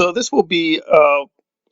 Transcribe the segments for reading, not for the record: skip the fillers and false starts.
So this will be a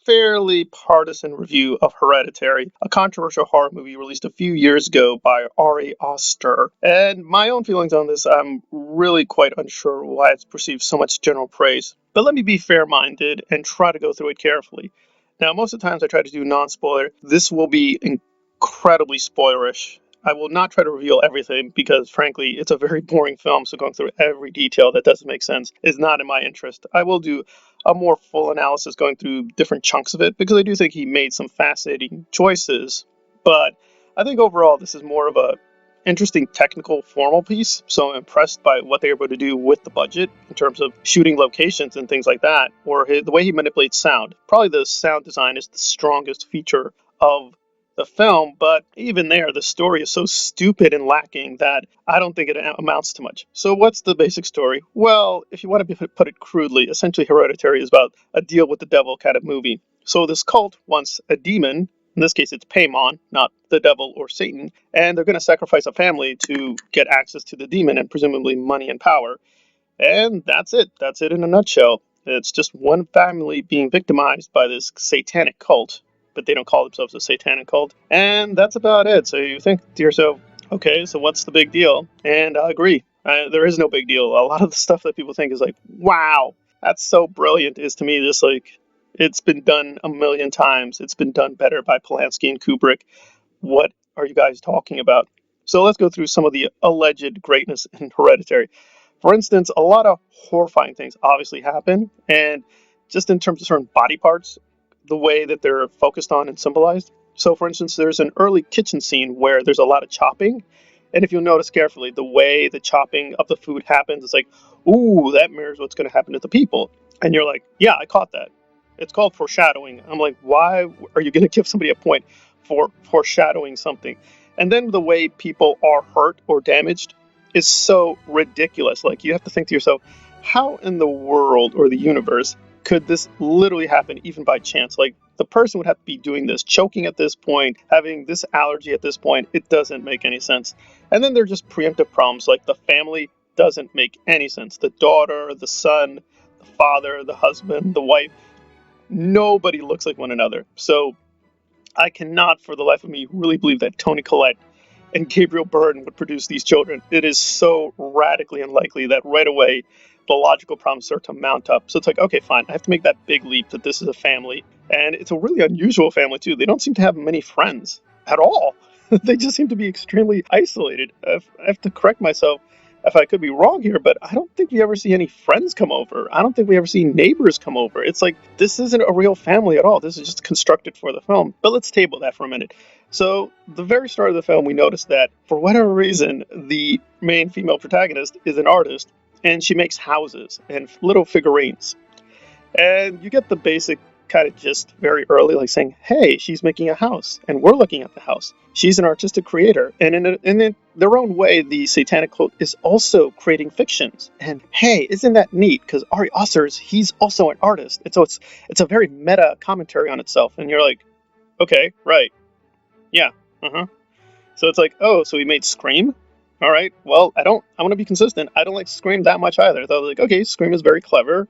fairly partisan review of Hereditary, a controversial horror movie released a few years ago by Ari Aster. And my own feelings on this, I'm really quite unsure why it's received so much general praise. But let me be fair-minded and try to go through it carefully. Now, most of the times I try to do non-spoiler. This will be incredibly spoilerish. I will not try to reveal everything because, frankly, it's a very boring film, so going through every detail that doesn't make sense is not in my interest. I will do a more full analysis going through different chunks of it because I do think he made some fascinating choices. But I think overall this is more of a interesting technical formal piece, so I'm impressed by what they were able to do with the budget in terms of shooting locations and things like that, or the way he manipulates sound. Probably the sound design is the strongest feature of the film, but even there, the story is so stupid and lacking that I don't think it amounts to much. So what's the basic story? Well, if you want to put it crudely, essentially Hereditary is about a deal with the devil kind of movie. So this cult wants a demon, in this case it's Paimon, not the devil or Satan, and they're going to sacrifice a family to get access to the demon and presumably money and power. And that's it. That's it in a nutshell. It's just one family being victimized by this satanic cult, but they don't call themselves a satanic cult. And that's about it. So you think to yourself, okay, so what's the big deal? And I agree. There is no big deal. A lot of the stuff that people think is like, wow, that's so brilliant, is to me just like, it's been done a million times. It's been done better by Polanski and Kubrick. What are you guys talking about? So let's go through some of the alleged greatness in Hereditary. For instance, a lot of horrifying things obviously happen, and just in terms of certain body parts, the way that they're focused on and symbolized. So, for instance, there's an early kitchen scene where there's a lot of chopping, and if you'll notice carefully, the way the chopping of the food happens, it's like, ooh, that mirrors what's going to happen to the people. And you're like, yeah, I caught that. It's called foreshadowing. I'm like, why are you going to give somebody a point for foreshadowing something? And then the way people are hurt or damaged is so ridiculous. Like, you have to think to yourself, how in the world or the universe could this literally happen even by chance? Like, the person would have to be doing this, choking at this point, having this allergy at this point. It doesn't make any sense. And then there are just preemptive problems, like the family doesn't make any sense. The daughter, the son, the father, the husband, the wife, nobody looks like one another. So I cannot for the life of me really believe that Toni Collette and Gabriel Byrne would produce these children. It is so radically unlikely that right away the logical problems start to mount up. So it's like, okay, fine, I have to make that big leap that this is a family. And it's a really unusual family, too. They don't seem to have many friends at all. They just seem to be extremely isolated. I have to correct myself if I could be wrong here, but I don't think we ever see any friends come over. I don't think we ever see neighbors come over. It's like, this isn't a real family at all. This is just constructed for the film. But let's table that for a minute. So, the very start of the film, we notice that for whatever reason, the main female protagonist is an artist, and she makes houses and little figurines. And you get the basic kind of gist very early, like saying, hey, she's making a house, and we're looking at the house. She's an artistic creator. And in their own way, the satanic cult is also creating fictions. And hey, isn't that neat? Because Ari Aster, he's also an artist. And so it's a very meta commentary on itself. And you're like, okay, right. Yeah. Uh-huh. So it's like, oh, so he made Scream? All right. Well, I want to be consistent. I don't like Scream that much either. So I was like, okay, Scream is very clever.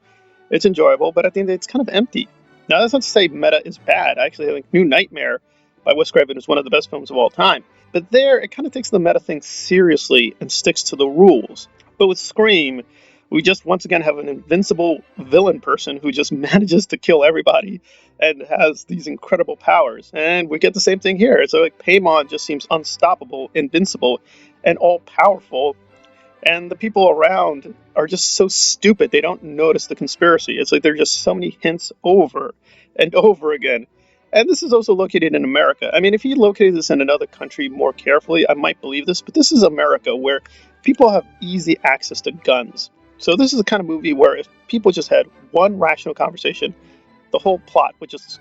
It's enjoyable, but at the end of the day, it's kind of empty. Now, that's not to say meta is bad. Actually, I think New Nightmare by Wes Craven is one of the best films of all time. But there, it kind of takes the meta thing seriously and sticks to the rules. But with Scream, we just once again have an invincible villain person who just manages to kill everybody and has these incredible powers. And we get the same thing here. So like Paimon just seems unstoppable, invincible, and all powerful. And the people around are just so stupid. They don't notice the conspiracy. It's like there are just so many hints over and over again. And this is also located in America. I mean, if he located this in another country more carefully, I might believe this. But this is America, where people have easy access to guns. So this is the kind of movie where if people just had one rational conversation, the whole plot would just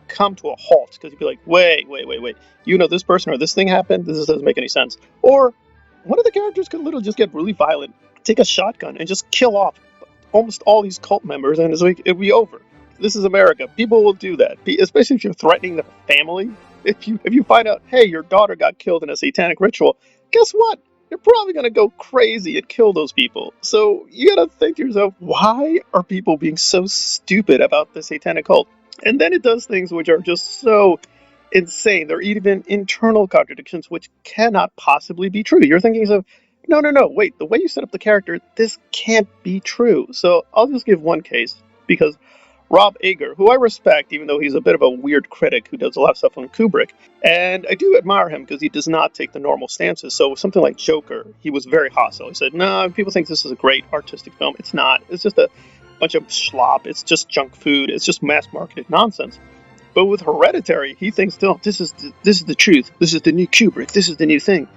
come to a halt, because you'd be like, wait. You know, this person or this thing happened? This doesn't make any sense. Or one of the characters could literally just get really violent, take a shotgun, and just kill off almost all these cult members, and it'll be over. This is America. People will do that, especially if you're threatening their family. If you find out, hey, your daughter got killed in a satanic ritual, guess what? you're probably going to go crazy and kill those people. So you got to think to yourself, why are people being so stupid about the satanic cult? And then it does things which are just so insane. There are even internal contradictions which cannot possibly be true. You're thinking of, no, no, no, wait, the way you set up the character, this can't be true. So I'll just give one case because Rob Ager, who I respect, even though he's a bit of a weird critic who does a lot of stuff on Kubrick, and I do admire him because he does not take the normal stances. So something like Joker, he was very hostile. He said, "No, people think this is a great artistic film. It's not. It's just a bunch of slop. It's just junk food. It's just mass marketed nonsense." But with Hereditary, he thinks, "No, this is the truth. This is the new Kubrick. This is the new thing."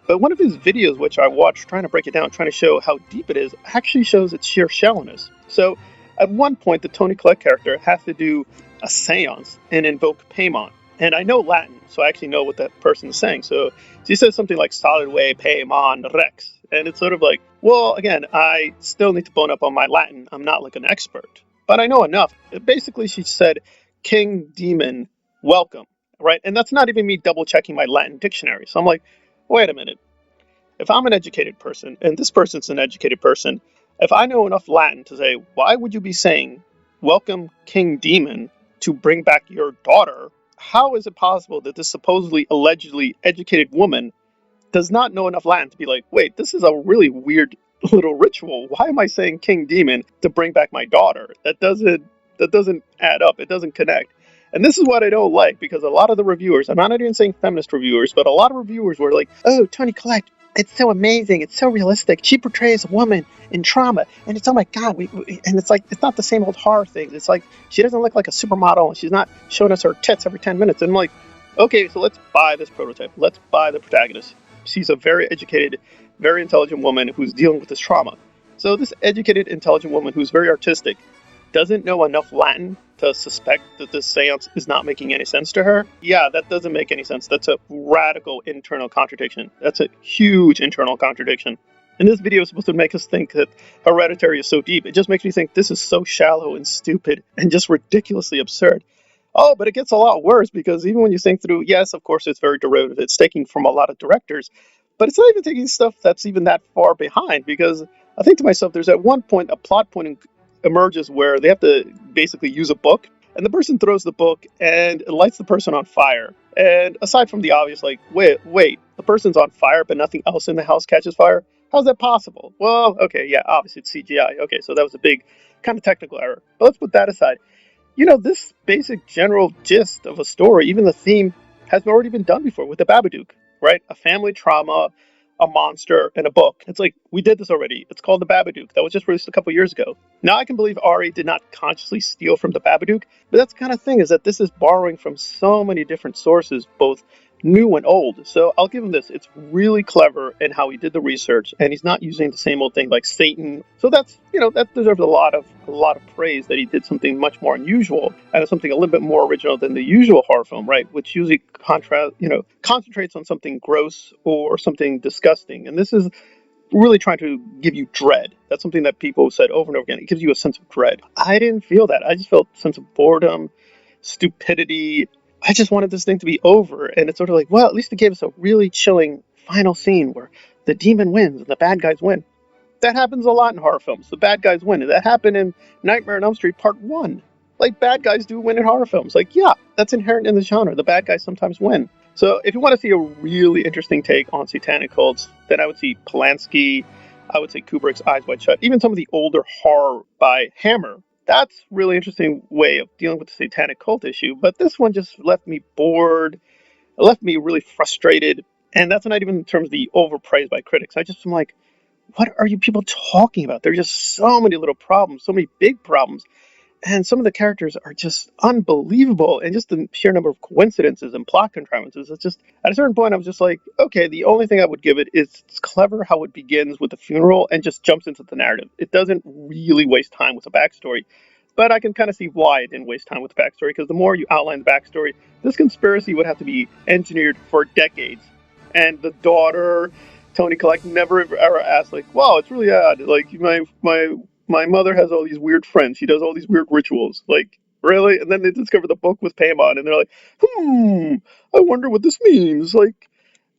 But one of his videos, which I watched, trying to break it down, trying to show how deep it is, actually shows its sheer shallowness. So at one point, the Tony Collette character has to do a seance and invoke Paimon. And I know Latin, so I actually know what that person is saying. So she says something like "solid way Paimon Rex." And it's sort of like, well, again, I still need to bone up on my Latin. I'm not like an expert, but I know enough. Basically, she said, "King Demon, welcome." Right? And that's not even me double checking my Latin dictionary. So I'm like, wait a minute. If I'm an educated person, and this person's an educated person, if I know enough Latin to say, why would you be saying, "Welcome, King Demon, to bring back your daughter"? How is it possible that this supposedly, allegedly educated woman does not know enough Latin to be like, wait, this is a really weird little ritual. Why am I saying King Demon to bring back my daughter? That doesn't add up. It doesn't connect. And this is what I don't like because a lot of the reviewers, I'm not even saying feminist reviewers, but a lot of reviewers were like, "Oh, Toni Collette, it's so amazing. It's so realistic. She portrays a woman in trauma, and it's, oh my god, and it's like it's not the same old horror thing. It's like she doesn't look like a supermodel, and she's not showing us her tits every 10 minutes." And I'm like, okay, so let's buy this prototype. Let's buy the protagonist. She's a very educated, very intelligent woman who's dealing with this trauma. So this educated, intelligent woman who's very artistic doesn't know enough Latin to suspect that this seance is not making any sense to her. Yeah, that doesn't make any sense. That's a radical internal contradiction. That's a huge internal contradiction. And this video is supposed to make us think that Hereditary is so deep. It just makes me think this is so shallow and stupid and just ridiculously absurd. Oh, but it gets a lot worse because even when you think through, yes, of course, it's very derivative. It's taking from a lot of directors, but it's not even taking stuff that's even that far behind because I think to myself, there's at one point a plot point emerges where they have to basically use a book, and the person throws the book and it lights the person on fire. And aside from the obvious, like, wait, the person's on fire, but nothing else in the house catches fire. How's that possible? Well, okay, yeah, obviously it's CGI. Okay, so that was a big kind of technical error. But let's put that aside. This basic general gist of a story, even the theme, has already been done before with the Babadook, right? A family trauma, a monster, and a book. It's like, we did this already. It's called the Babadook. That was just released a couple years ago. Now I can believe Ari did not consciously steal from the Babadook, but that's the kind of thing is that this is borrowing from so many different sources, both new and old. So I'll give him this. It's really clever in how he did the research, and he's not using the same old thing like Satan. So that deserves a lot of praise that he did something much more unusual and something a little bit more original than the usual horror film, right? Which usually concentrates on something gross or something disgusting. And this is really trying to give you dread. That's something that people said over and over again. It gives you a sense of dread. I didn't feel that. I just felt a sense of boredom, stupidity. I just wanted this thing to be over. And it's sort of like, well, at least it gave us a really chilling final scene where the demon wins and the bad guys win. That happens a lot in horror films. The bad guys win. That happened in Nightmare on Elm Street Part 1. Like, bad guys do win in horror films. Like, yeah, that's inherent in the genre. The bad guys sometimes win. So if you want to see a really interesting take on satanic cults, then I would see Polanski. I would say Kubrick's Eyes Wide Shut. Even some of the older horror by Hammer. That's a really interesting way of dealing with the satanic cult issue. But this one just left me bored. It left me really frustrated. And that's not even in terms of the overpraised by critics. I just am like, what are you people talking about? There's just so many little problems, so many big problems. And some of the characters are just unbelievable. And just the sheer number of coincidences and plot contrivances. It's just, at a certain point, I was just like, okay, the only thing I would give it is it's clever how it begins with the funeral and just jumps into the narrative. It doesn't really waste time with the backstory. But I can kind of see why it didn't waste time with the backstory, because the more you outline the backstory, this conspiracy would have to be engineered for decades. And the daughter, Tony Collette, never ever asked, like, wow, it's really odd. Like, my mother has all these weird friends. She does all these weird rituals. Like, really? And then they discover the book with Paimon, and they're like, I wonder what this means. Like,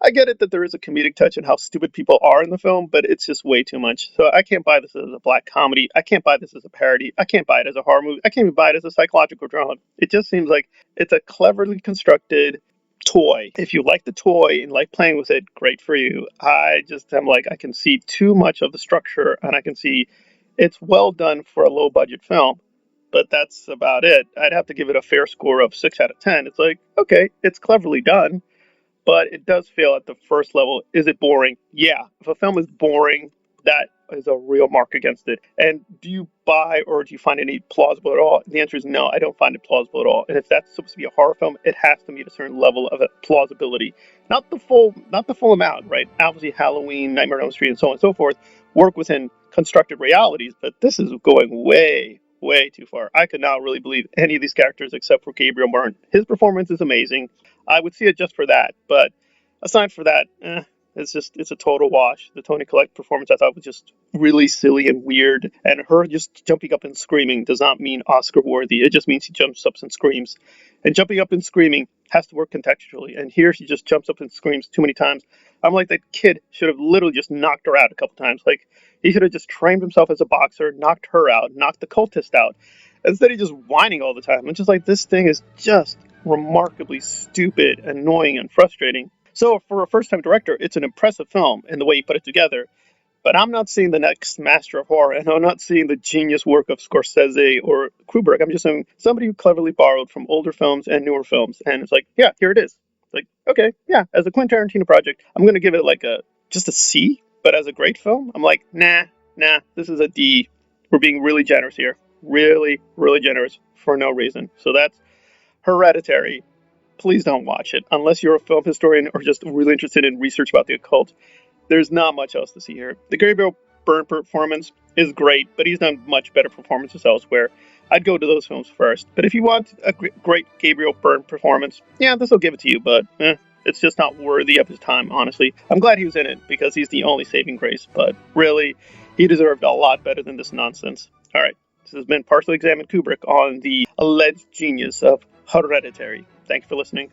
I get it that there is a comedic touch in how stupid people are in the film, but it's just way too much. So I can't buy this as a black comedy. I can't buy this as a parody. I can't buy it as a horror movie. I can't even buy it as a psychological drama. It just seems like it's a cleverly constructed toy. If you like the toy and like playing with it, great for you. I just am like, I can see too much of the structure, and I can see it's well done for a low budget film. But that's about it. I'd have to give it a fair score of 6 out of 10. It's like, okay, it's cleverly done, but it does fail at the first level. Is it boring? Yeah. If a film is boring, that is a real mark against it. And do you buy or do you find any plausible at all? The answer is no, I don't find it plausible at all. And if that's supposed to be a horror film, it has to meet a certain level of plausibility. Not the full amount, right? Obviously Halloween, Nightmare on Elm Street, and so on and so forth work within constructed realities, but this is going way too far. I could not really believe any of these characters except for Gabriel Byrne. His performance is amazing. I would see it just for that. But aside for that, it's a total wash. The Toni Collette performance I thought was just really silly and weird, and her just jumping up and screaming does not mean Oscar worthy. It just means she jumps up and screams, and jumping up and screaming has to work contextually. And here she just jumps up and screams too many times. I'm like, that kid should have literally just knocked her out a couple times. Like, he should have just trained himself as a boxer, knocked her out, knocked the cultist out. Instead, he's just whining all the time. I'm just like, this thing is just remarkably stupid, annoying, and frustrating. So, for a first time director, it's an impressive film in the way he put it together. But I'm not seeing the next master of horror, and I'm not seeing the genius work of Scorsese or Kubrick. I'm just seeing somebody who cleverly borrowed from older films and newer films, and it's like, yeah, here it is. It's like, okay, yeah, as a Quentin Tarantino project, I'm gonna give it like just a C. But as a great film, I'm like, nah, this is a D. We're being really generous here, really generous for no reason. So that's Hereditary. Please don't watch it unless you're a film historian or just really interested in research about the occult. There's not much else to see here. The Gabriel Byrne performance is great, but he's done much better performances elsewhere. I'd go to those films first. But if you want a great Gabriel Byrne performance, yeah, this will give it to you, but it's just not worthy of his time, honestly. I'm glad he was in it because he's the only saving grace, but really, he deserved a lot better than this nonsense. All right, this has been Partially Examined Kubrick on the alleged genius of Hereditary. Thanks for listening.